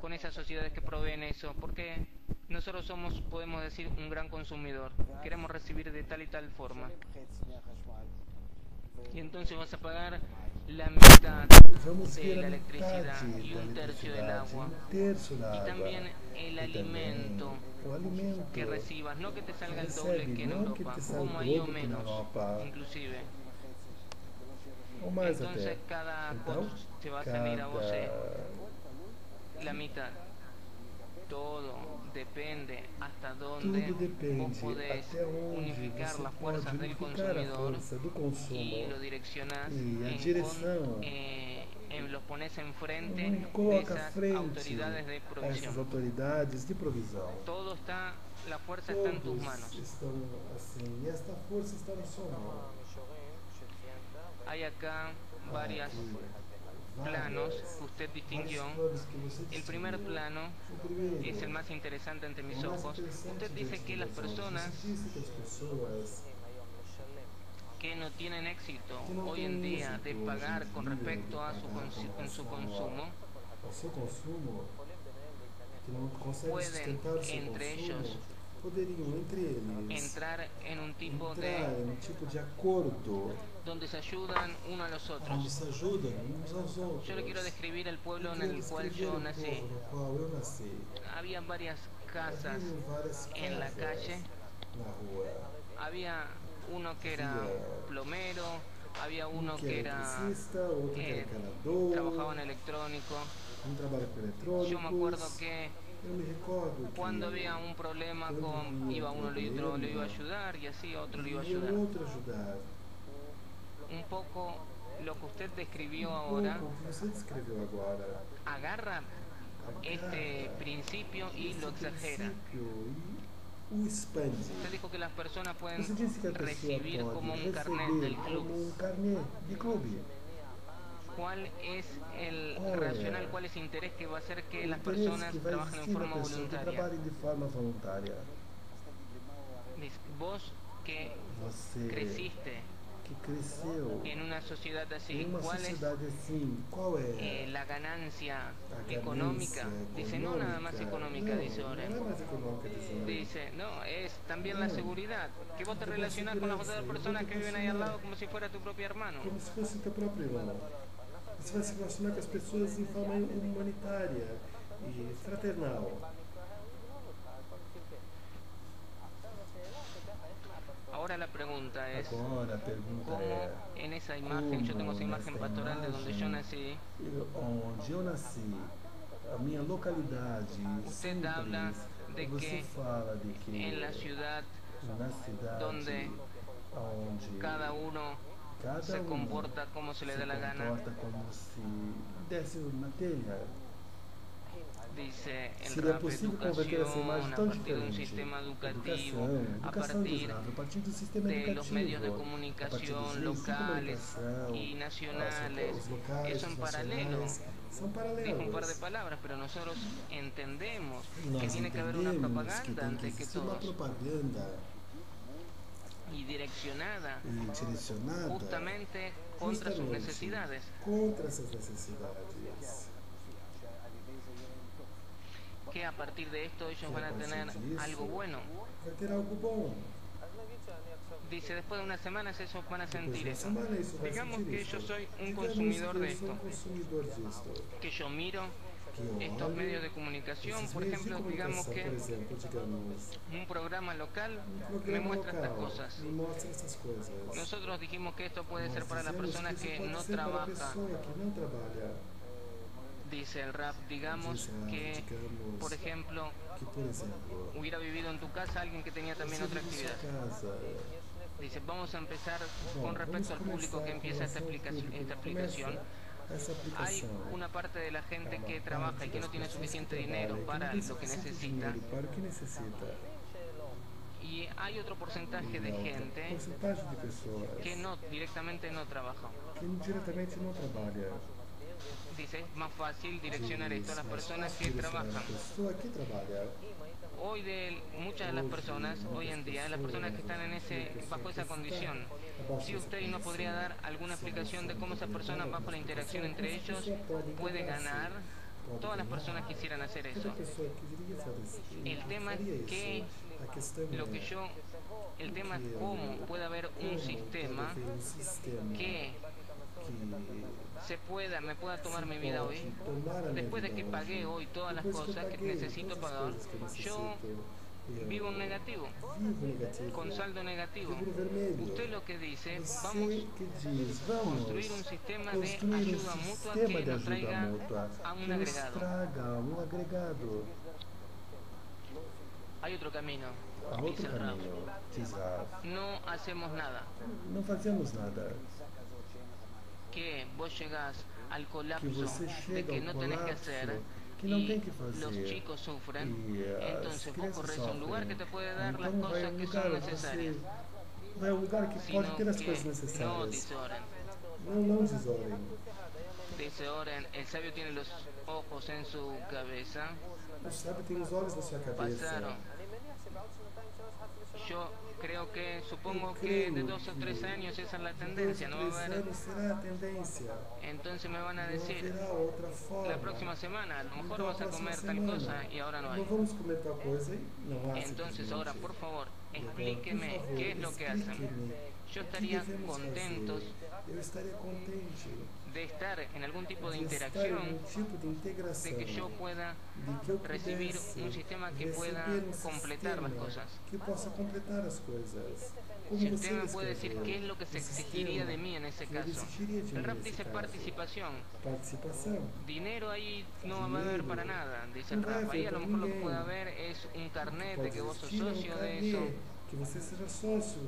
con esas sociedades que proveen eso, porque nosotros somos, podemos decir, un gran consumidor, queremos recibir de tal y tal forma, y entonces vas a pagar la mitad de la electricidad y un tercio del agua, y también el alimento que recibas, no que te salga el doble que en Europa, como ahí o menos, inclusive. Entonces cada costo te va a salir a vos la mitad. Todo depende hasta dónde vos podés unificar las fuerzas del consumidor y lo direccionás los pones enfrente de esas autoridades de provisión. Todo está, la fuerza está en tus manos. Hay acá varios planos que usted distinguió. El primer plano es el más interesante ante mis ojos. Usted dice que las personas que no tienen éxito hoy en día de pagar con respecto a su consumo pueden entre ellos entrar en un tipo de acuerdo donde se ayudan uno a los otros. Yo le quiero describir el pueblo en el cual yo nací. Había varias casas en la calle. Había uno que era plomero, había uno que era trabajaba en electrónico. Yo me acuerdo que cuando había un problema iba uno y otro le iba a ayudar y así otro le iba a ayudar. Un poco lo que usted describió ahora agarra este principio y lo exagera. Usted dijo que las personas pueden recibir como un carnet del club. ¿Cuál es el racional, cuál es el interés que va a hacer que las personas trabajen en forma voluntaria? Vos que creciste que cresceu en una sociedad así. em uma ¿Cuál es sociedade assim, qual é la ganancia a económica? ganância Dice, no nada más econômica? económica, dice Não, Oren. não é mais econômica, diz Oren. Dice, no, es también la Não, seguridad. Que vos te também a relacionás con las segurança. otras E personas vou te que viven ahí al relacionar lado como si fuera tu propio hermano. como se fosse teu próprio irmão. Você vai se relacionar com as pessoas em forma humanitária e fraternal. Ahora la pregunta es, Agora a pergunta ¿cómo é: en esa imagen, yo tengo esa imagen nesta pastoral de donde yo imagem, nací, onde eu nasci, a minha localidade usted habla simples, de você que fala de que en la ciudad na cidade donde onde cada uno cada se um comporta como se le da la gana, comporta como se desse na telha. dice el Seria rap, possível converter essa imagem educación a tão partir de un diferente. sistema educativo, Educação, a educação de partir Israel, a partir do sistema de los medios de educativo, a partir dos comunicación meios de locales comunicação, y nacionales, os locais, eso en os paralelo. nacionais, são Dijo un par de paralelos. palabras, pero nosotros entendemos que Nós tiene que haber una entendemos que propaganda tem que antes que existir uma todos propaganda y direccionada e direcionada justamente contra sus justamente necesidades. contra essas necessidades. Que a partir de esto ellos Que van a a partir tener disso algo bueno. vai ter algo bom. Dice, después de unas semanas ellos van a Depois sentir de uma eso. semana isso vai Digamos sentir que isso. yo soy un Digamos consumidor que de eu sou esto, consumidor disto. que yo miro Que eu estos olho medios de comunicación, esses por meios de ejemplo, digamos comunicação, por que exemplo, digamos, un programa local me programa muestra estas local cosas. me mostra essas coisas. Nosotros dijimos que esto puede Nós ser para la dizemos persona que isso que pode no ser para a trabaja. pessoa que não trabalha. Dice el rap, digamos que, digamos, por ejemplo, que, por exemplo, hubiera vivido en tu casa alguien que tenía también você otra vive em sua actividad. casa. Dice, vamos a empezar Bom, con respecto al vamos público que começar com empieza esta relação ao público esta que começa aplicación. essa Hay aplicação. una parte de la gente que Há uma trabaja parte y que no das tiene pessoas que suficiente trabalham dinero e que para não tem lo que suficiente necesita. dinheiro para o que necessita. Y hay otro porcentaje E de há outra gente porcentagem de pessoas que no, directamente no trabaja. que diretamente não trabalha. Dice, es más fácil direccionar esto a las Mais personas fácil que direcionar trabajan. a pessoa que trabalha. Hoy muchas de las personas, hoy en día, las personas que están bajo esa condición, si usted no podría dar alguna explicación de cómo esa persona bajo la interacción entre ellos puede ganar, todas las personas quisieran hacer eso. Toda pessoa queria fazer El tema es faria que isso. A questão lo que é yo, el tema es cómo puede haber un sistema pode haver sistema que que me pueda tomar mi vida hoy, tomar a minha después de vida que pagué hoy todas las Depois que eu cosas que paguei necesito todas as pagar, coisas que eu yo necessito, eu vivo en negativo, vivo negativo, con saldo negativo. vivo vermelho. Usted lo que dice, Você vamos que diz, vamos construir un sistema de construir ayuda um mutua sistema que de nos ajuda traiga mútua a un que nos agregado. traga um agregado Hay otro camino, a dice outro el rap. caminho. Diz Rafa, No hacemos nada. não fazemos nada. Que vos llegás al Que colapso você de chega que ao no tenés que colapso hacer que não y tem que fazer. los chicos sufren, E as entonces vos crianças corres a un lugar que te sofrem. puede dar las Então vai cosas um que lugar son onde necesarias. você vai a um lugar que pode Sino ter as que coisas no, necessárias. dice Oren. Não tesourem. Dice Oren, el sabio tiene los ojos en su cabeza. O sábio tem os olhos na sua cabeça. Pasaron. Yo creo que, supongo que de 2 o 3 años esa es la tendencia, no va a haber. Será a tendência. Entonces me van a Não decir, haverá outra forma. la próxima semana a lo mejor Então, vas a próxima comer tal semana, cosa y ahora no hay. Não vamos comer tal coisa e não há. Entonces ahora, por favor, E agora, explíqueme por favor, qué es lo que hacen. explique-me Yo o que estaría devemos contentos fazer. Eu estaria contente de estar en algún tipo de de estar em interacción, tipo de integração. de que yo pueda de que eu recibir pudesse un sistema que receber pueda completar las sistema cosas. que possa completar as coisas. Como Si você usted me puede decir descreveu, qué es lo que se o exigiría sistema de mí en ese que caso. exigiria de El mim rap nesse dice caso. participación. Participação. Dinero ahí no va a haber Dinero. para nada, dice el No va a rap. Ahí a haber lo para mejor lo que ninguém. puede haber es un carnet de Pode que vos sos existir socio de carnê, eso. que você seja sócio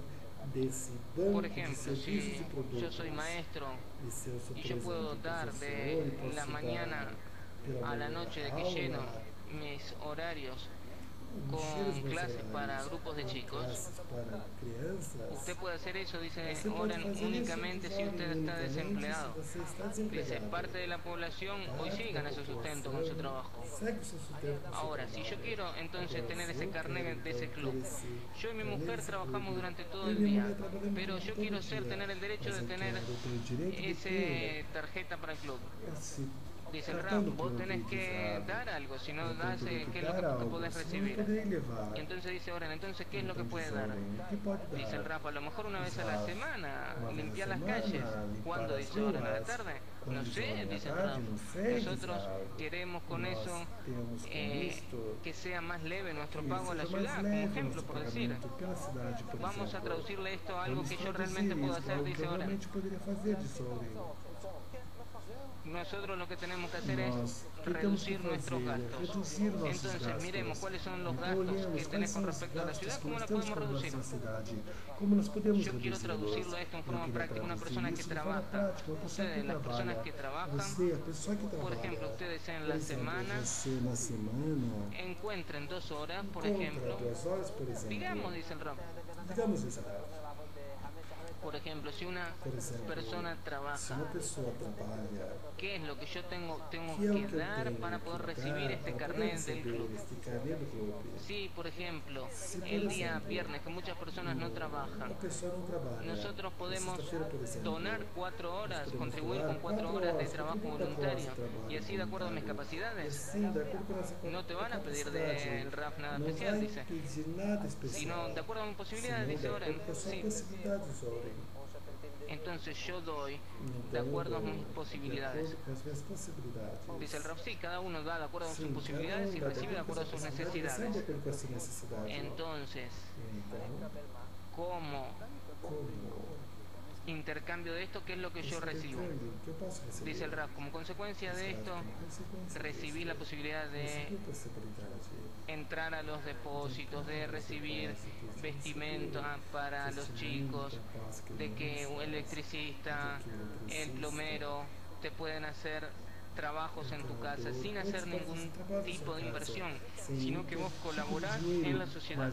desse banco Por de ejemplo, serviços si e produtos. yo soy maestro E se eu sou, y por yo exemplo, puedo dar professor, de e posso la dar mañana pela a la manhã noche de a que aula, lleno mis horarios con clases para grupos de chicos. Usted puede hacer eso, dice Oren, únicamente si usted está desempleado. Dice, parte de la población hoy sí gana su sustento con su trabajo. Ahora, si yo quiero entonces tener ese carnet de ese club, yo y mi mujer trabajamos durante todo el día, pero yo quiero tener el derecho de tener esa tarjeta para el club. Dice el Rab, vos tenés que dar algo, si no das, ¿qué es lo que podés recibir? Y entonces dice Oren, entonces, ¿qué es lo que puede dar? Dice el Rab, a lo mejor una vez a la semana, limpiar las calles. ¿Cuándo? Dice Oren, ¿a la tarde? No sé, dice el Rab. Nosotros queremos con eso que sea más leve nuestro pago a la ciudad, como ejemplo, por decir. Vamos a traducirle esto a algo que yo realmente puedo hacer, dice Oren. Nosotros lo que tenemos que hacer es reducir nuestros gastos. Entonces, miremos cuáles son los gastos que tenés con respecto a la ciudad, cómo los podemos reducir. Yo quiero traducirlo a esto en forma práctica. Una persona que trabaja, ustedes, las personas que trabajan, por ejemplo, ustedes en la semana encuentren 2 horas, por ejemplo, digamos, dice el Rab. Por ejemplo, si una persona trabaja, ¿qué es lo que yo tengo que dar para poder recibir este carnet del club? Sí, por ejemplo, el día viernes, que muchas personas no trabajan, nosotros podemos donar 4 horas, contribuir con 4 horas de trabajo voluntario, y así de acuerdo a mis capacidades. No te van a pedir del RAF nada especial, dice, sino de acuerdo a mis posibilidades, dice Oren. Sí. Entonces yo doy de acuerdo a mis posibilidades. Dice el Rab, sí, cada uno da de acuerdo a sus posibilidades y recibe de acuerdo a sus necesidades. Entonces, ¿cómo intercambio de esto? ¿Qué es lo que yo recibo? Dice el Rab, como consecuencia de esto, recibí la posibilidad de entrar a los depósitos, de recibir vestimenta para los chicos, de que un electricista, el plomero, te pueden hacer trabajos en tu casa sin hacer ningún tipo de inversión, sino que vos colaborás en la sociedad.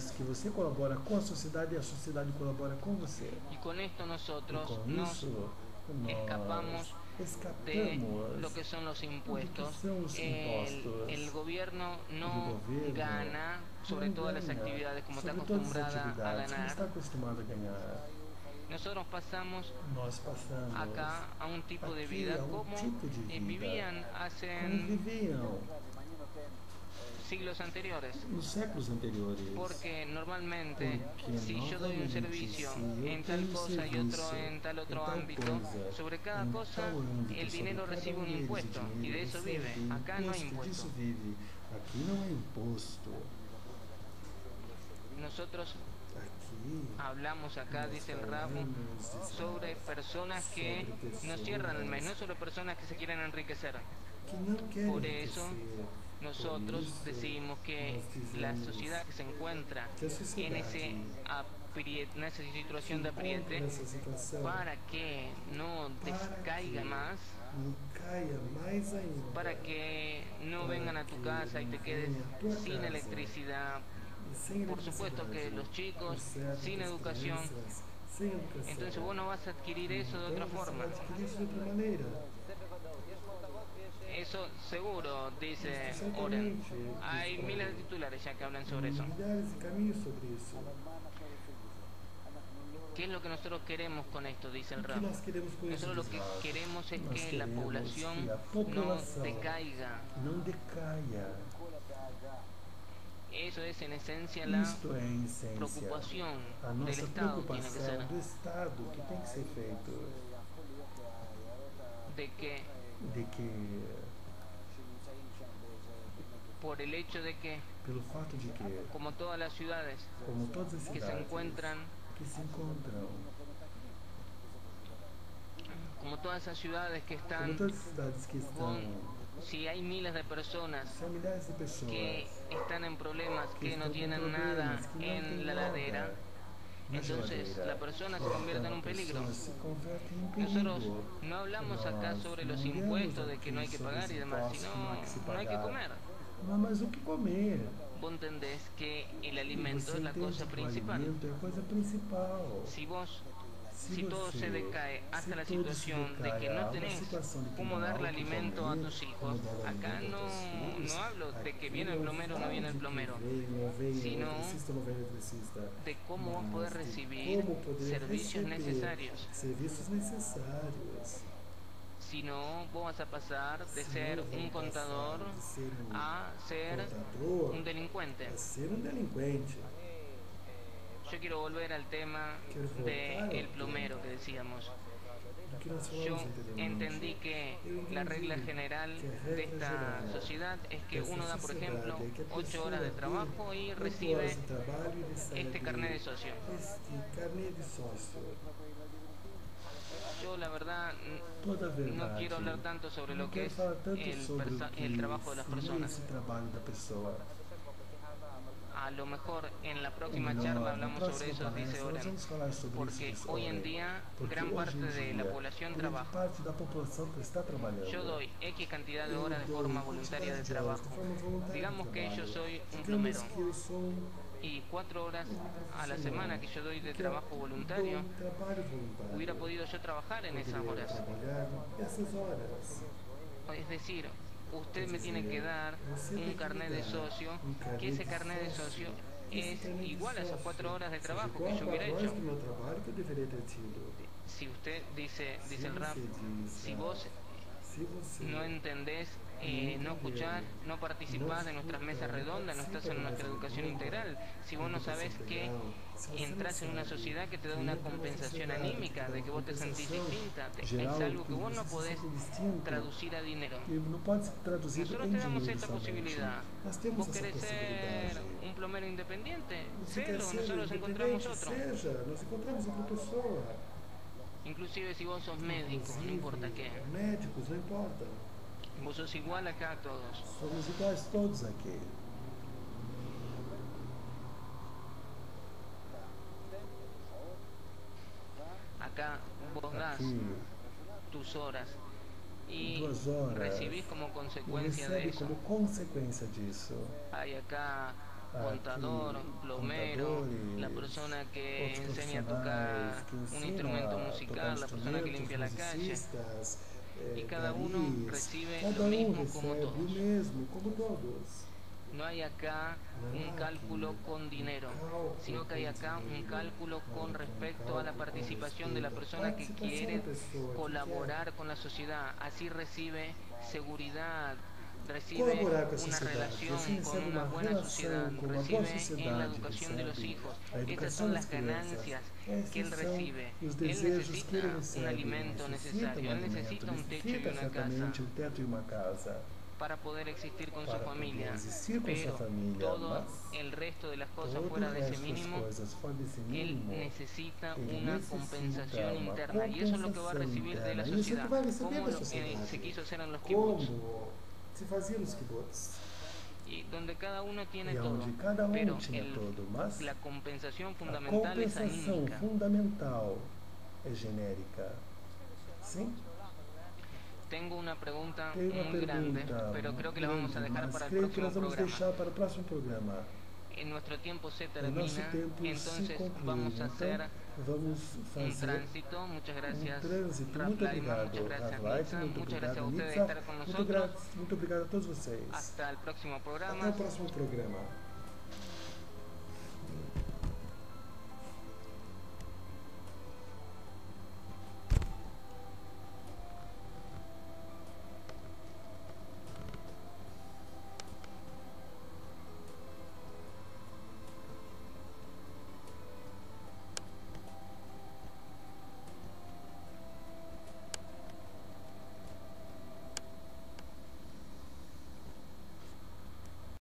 Y con esto nosotros nos escapamos de lo que son los impuestos. El gobierno no gana sobre todas las actividades como está acostumbrada a ganar. Nosotros pasamos acá a un tipo de vida como vivían hace siglos anteriores. Porque normalmente, si yo doy un servicio en tal cosa y otro en tal otro ámbito, sobre cada cosa el dinero recibe un impuesto y de eso vive. Acá no hay impuesto. Nosotros hablamos acá, dice el Rab, sobre personas que no cierran el mes, no sobre personas que se quieren enriquecer. Por eso nosotros decimos que la sociedad que se encuentra en esa situación de apriete, para que no descaiga más, para que no vengan a tu casa y te quedes sin electricidad, por supuesto que los chicos sin educación, entonces vos no vas a adquirir eso de otra forma. Eso seguro, dice Oren. Hay miles de titulares ya que hablan sobre eso. ¿Qué es lo que nosotros queremos con esto? Dice el Rab. Nosotros lo que queremos es que la población no decaiga. Eso es en esencia la preocupación del Estado, tiene que ser. De que por el hecho de que, como todas las ciudades que se encuentran, como todas esas ciudades que están si hay miles de personas que están en problemas, que no tienen nada en la ladera, entonces la persona se convierte en un peligro. Nosotros no hablamos acá sobre los impuestos, de que no hay que pagar y demás, sino no hay que comer. vos entendés que el E alimento você es la entende cosa que o principal. alimento é a coisa principal. Si todo se decae hasta la situación de que no tenés cómo darle alimento a tus hijos, acá no hablo de que viene el plomero o no viene el plomero, sino de cómo vos podés recibir servicios necesarios. Serviços necessários. Si no, vos vas a pasar de ser un contador a ser un delincuente. A ser um delinquente. Yo quiero volver al tema del plomero que decíamos. Do que nós Yo falamos anteriormente. entendí que la regla general de esta sociedad es que uno da, por ejemplo, 8 horas de trabajo y recibe este carnet de socio. Este carnet de sócio. Yo la verdad Toda a no verdade. quiero hablar tanto sobre Não lo que quero es falar tanto sobre o que el trabajo de las seria personas. esse trabalho da pessoa. A lo mejor en la próxima Melhor, charla na hablamos próxima sobre esos palestra, 10 nós horas. vamos falar sobre Porque isso hoy en día gran parte de la población grande trabaja. parte da população que está trabalhando. Yo doy X cantidad de Eu horas de dou forma quantidade voluntaria de de horas trabajo. forma voluntária de Digamos que trabalho. yo soy un Digamos plomero que eu sou y 4 horas a la semana que yo doy de que trabajo dou voluntario, trabalho voluntário. hubiera podido yo trabajar en esas Poderia horas. trabalhar essas horas. Es decir, usted me tiene que dar un carnet de socio, que ese carnet de socio es igual a esas 4 horas de trabajo que yo hubiera hecho. do meu trabalho que eu deveria ter tido. Si usted dice el você rap, diz, si vos se você no entendés, no escuchás, no participás de nuestras mesas redondas, no estás en nuestra educación integral, si vos no sabés que entras en una sociedad que te da una compensación anímica de que vos te sentís distinta, es algo que vos no podés traducir a dinero. E não pode ser traduzido Nosotros em te damos dinheiro esta somente. posibilidad. Nós temos ¿Vos essa querés ser possibilidade. un plomero independiente? Se quer Celo, ser nosotros encontramos independente, otro. seja, nós encontramos outra pessoa. Inclusive si vos sos médico, no importa qué. Médicos, não importa. Vos sos igual acá a todos. Somos iguais todos aqui. Acá vos das Aqui, tus horas y 2 horas. recibís como E consecuencia de recebe eso. como consequência disso. Hay acá contador, plomero, la persona que outros enseña a tocar profissionais que un ensinam instrumento a tocar musical, la persona que limpia la calle. musicistas, Y cada uno garis, recibe cada lo mismo recebe como todos. o mesmo, como todos. No hay acá un cálculo con dinero, sino que hay acá un cálculo con respecto a la participación de la persona que quiere colaborar con la sociedad. Así recibe seguridad, recibe Colaborar com a una sociedade, relación assim con recebe una uma buena relação sociedad, com uma boa recibe en la sociedade, educación de los recebe hijos. a Estas educação son las das crianças. ganancias que Esses él são recibe. os Él desejos que necesita ele un recebe. alimento necesario, él necesita un techo y necessita una casa certamente um teto e uma casa para poder existir con su para familia, poder existir com pero sua família, todo mas el resto de las cosas todo fuera o de ese resto das mínimo, coisas fora desse él mínimo, necesita ele una necessita compensación uma interna y eso es lo que va a compensação recibir de la interna. Isso é o sociedad, que vai receber como da lo, sociedade. se quiso hacer en los kibbutz, Como se fazia nos kibbutz. y donde cada uno tiene E todo, onde cada pero tinha todo, mas la compensación a fundamental es compensação anímica. fundamental é genérica. Sim? Tengo una pregunta Tem uma muy grande, pergunta pero creo que la vamos a grande, dejar mas para el creio que próximo nós vamos programa. deixar para o próximo programa. En nuestro tiempo se O nosso termina, tempo se entonces conclui. vamos a hacer Então, vamos un fazer tránsito. Muchas gracias, trânsito. Raf Muito Laiman, obrigado, muchas gracias, Raf Light, Nitsa, muito muchas gracias a obrigado, ustedes de Nitsa. estar con nosotros. Muito obrigado a todos vocês. Hasta el próximo Até programa. o próximo programa.